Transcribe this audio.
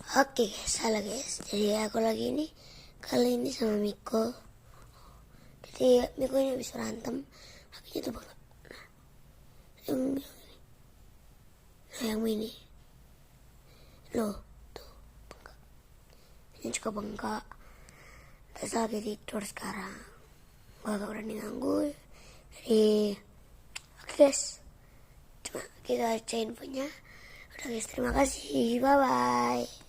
Oke guys, halo guys. Jadi aku lagi ini kali ini sama Miko. Jadi Miko ini habis berantem, HP-nya tuh bengkak. Yang ini, loh tuh bengkak. Ini juga bengkak. Terus lagi tidur sekarang. Gua gak berani ganggu. Jadi oke guys, cuma kita aja infonya. Udah guys, terima kasih, bye bye.